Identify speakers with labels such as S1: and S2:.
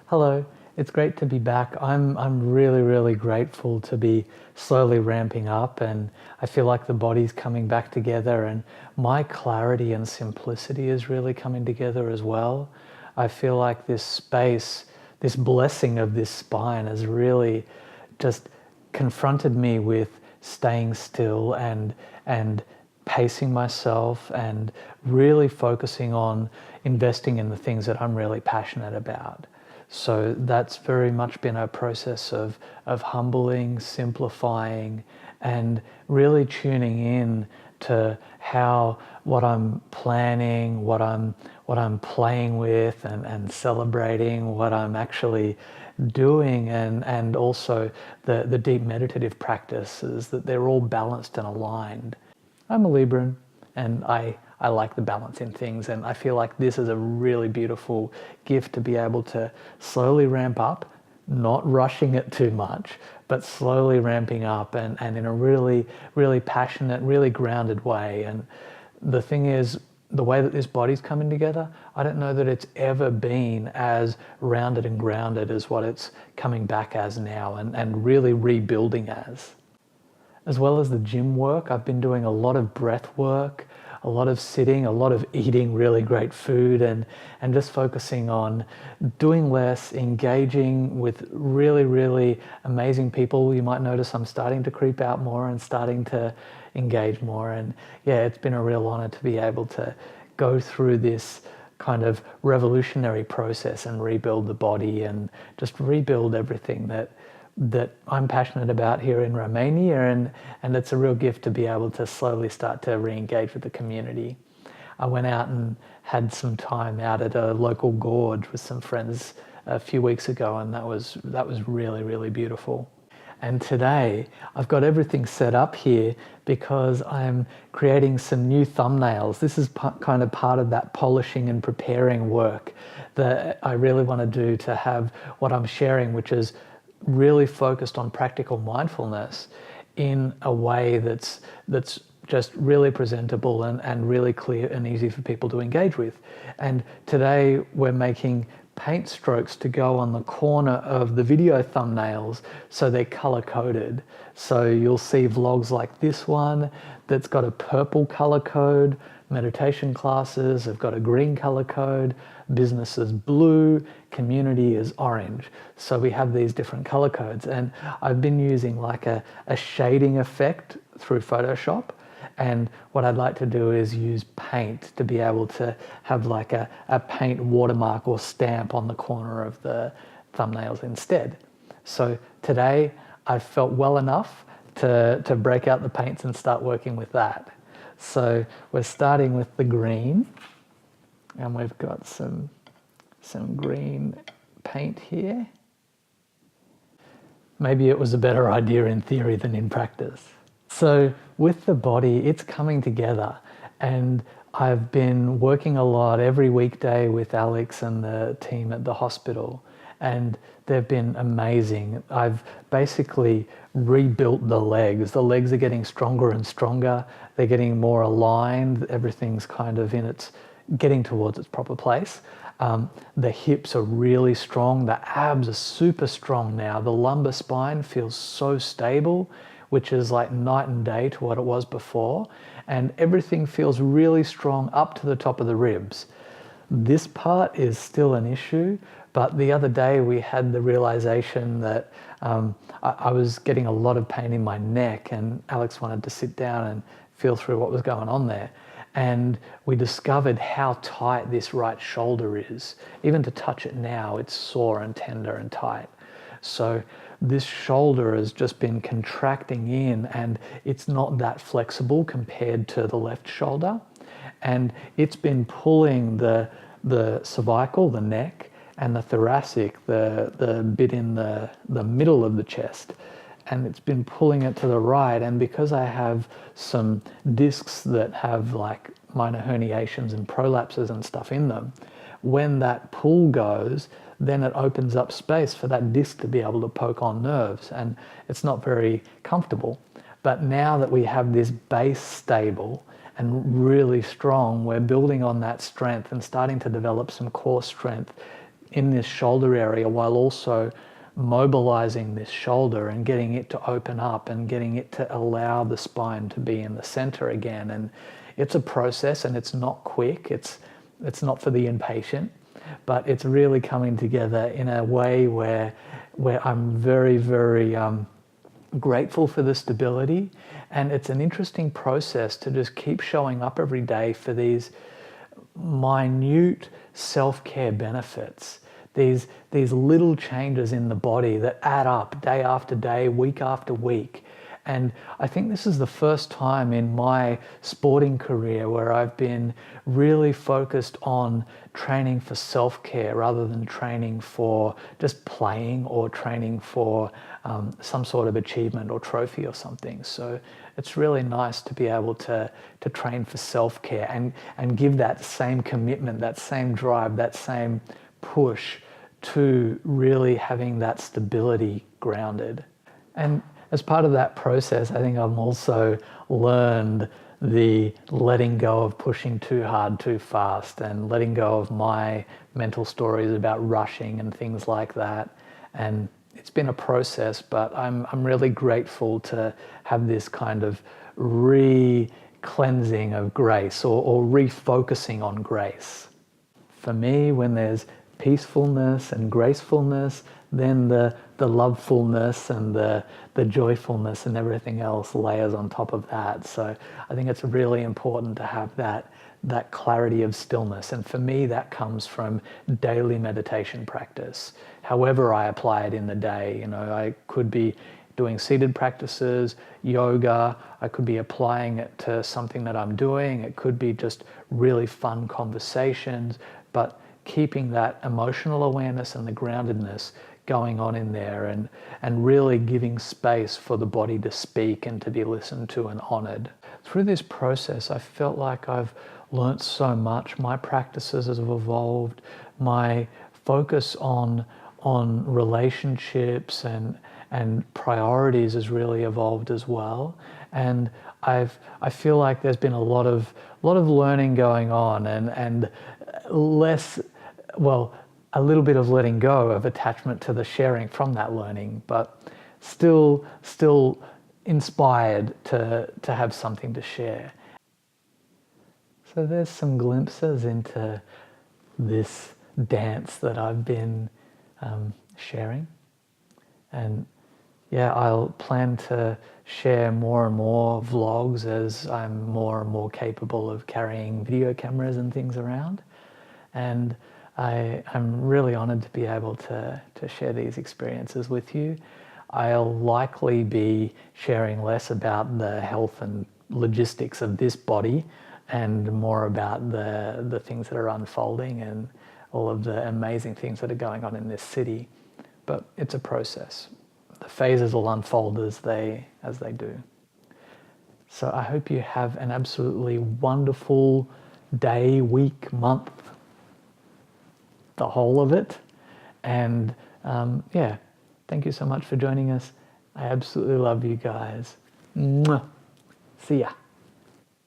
S1: Hello, it's great to be back. I'm really grateful to be slowly ramping up, and I feel like the body's coming back together, and my clarity and simplicity is really coming together as well. I feel like this space, this blessing of this spine has really just confronted me with staying still and pacing myself and really focusing on investing in the things that I'm really passionate about. So that's very much been a process of humbling, simplifying, and really tuning in to how what I'm planning, what I'm playing with and celebrating, what I'm actually doing, and also the deep meditative practices, that they're all balanced and aligned. I'm a Libran, and I like the balance in things, and I feel like this is a really beautiful gift to be able to slowly ramp up, not rushing it too much, but slowly ramping up and in a really passionate, really grounded way. And the thing is, the way that this body's coming together, I don't know that it's ever been as rounded and grounded as what it's coming back as now, and really rebuilding as well as the gym work. I've been doing a lot of breath work, a lot of sitting, a lot of eating really great food, and just focusing on doing less, engaging with really amazing people. You might notice I'm starting to creep out more and starting to engage more. And yeah, it's been a real honor to be able to go through this kind of revolutionary process and rebuild the body and just rebuild everything that I'm passionate about here in Romania, and it's a real gift to be able to slowly start to re-engage with the community. I went out and had some time out at a local gorge with some friends a few weeks ago, and that was really beautiful. And today I've got everything set up here because I'm creating some new thumbnails. This is kind of part of that polishing and preparing work that I really want to do to have what I'm sharing, which is really focused on practical mindfulness in a way that's just really presentable and really clear and easy for people to engage with. And today we're making paint strokes to go on the corner of the video thumbnails so they're color coded. So you'll see vlogs like this one that's got a purple color code, meditation classes have got a green color code, business is blue, community is orange. So we have these different color codes, and I've been using like a shading effect through Photoshop. And what I'd like to do is use paint to be able to have like a paint watermark or stamp on the corner of the thumbnails instead. So today I felt well enough to break out the paints and start working with that. So we're starting with the green, and we've got some green paint here. Maybe it was a better idea in theory than in practice. So with the body, it's coming together, and I've been working a lot every weekday with Alex and the team at the hospital, and they've been amazing. I've basically rebuilt the legs. The legs are getting stronger and stronger. They're getting more aligned. Everything's kind of getting towards its proper place. The hips are really strong. The abs are super strong now. The lumbar spine feels so stable, which is like night and day to what it was before. And everything feels really strong up to the top of the ribs. This part is still an issue, but the other day we had the realization that I was getting a lot of pain in my neck, and Alex wanted to sit down and feel through what was going on there. And we discovered how tight this right shoulder is. Even to touch it now, it's sore and tender and tight. So this shoulder has just been contracting in, and it's not that flexible compared to the left shoulder. And it's been pulling the cervical, the neck, and the thoracic, the bit in the middle of the chest. And it's been pulling it to the right. And because I have some discs that have like minor herniations and prolapses and stuff in them, when that pull goes, then it opens up space for that disc to be able to poke on nerves, and it's not very comfortable. But now that we have this base stable and really strong, we're building on that strength and starting to develop some core strength in this shoulder area while also mobilizing this shoulder and getting it to open up and getting it to allow the spine to be in the center again. And it's a process, and it's not quick. It's not for the impatient, but it's really coming together in a way where I'm very, very grateful for the stability. And it's an interesting process to just keep showing up every day for these minute self-care benefits, these little changes in the body that add up day after day, week after week. And I think this is the first time in my sporting career where I've been really focused on training for self-care rather than training for just playing or training for some sort of achievement or trophy or something. So it's really nice to be able to train for self-care and give that same commitment, that same drive, that same push to really having that stability grounded. And as part of that process, I think I've also learned the letting go of pushing too hard, too fast, and letting go of my mental stories about rushing and things like that. And it's been a process, but I'm really grateful to have this kind of re-cleansing of grace or refocusing on grace. For me, when there's peacefulness and gracefulness, then the lovefulness and the joyfulness and everything else layers on top of that. So I think it's really important to have that clarity of stillness. And for me, that comes from daily meditation practice. However I apply it in the day, I could be doing seated practices, yoga, I could be applying it to something that I'm doing, it could be just really fun conversations, but keeping that emotional awareness and the groundedness going on in there and really giving space for the body to speak and to be listened to and honored. Through this process, I felt like I've learnt so much. My practices have evolved. My focus on relationships and priorities has really evolved as well. And I feel like there's been a lot of learning going on and less, well, a little bit of letting go of attachment to the sharing from that learning, but still inspired to have something to share. So there's some glimpses into this dance that I've been sharing. And yeah, I'll plan to share more and more vlogs as I'm more and more capable of carrying video cameras and things around. And I'm really honored to be able to share these experiences with you. I'll likely be sharing less about the health and logistics of this body and more about the things that are unfolding and all of the amazing things that are going on in this city. But it's a process. The phases will unfold as they do. So I hope you have an absolutely wonderful day, week, month, the whole of it. And yeah, thank you so much for joining us. I absolutely love you guys. Mwah. See ya.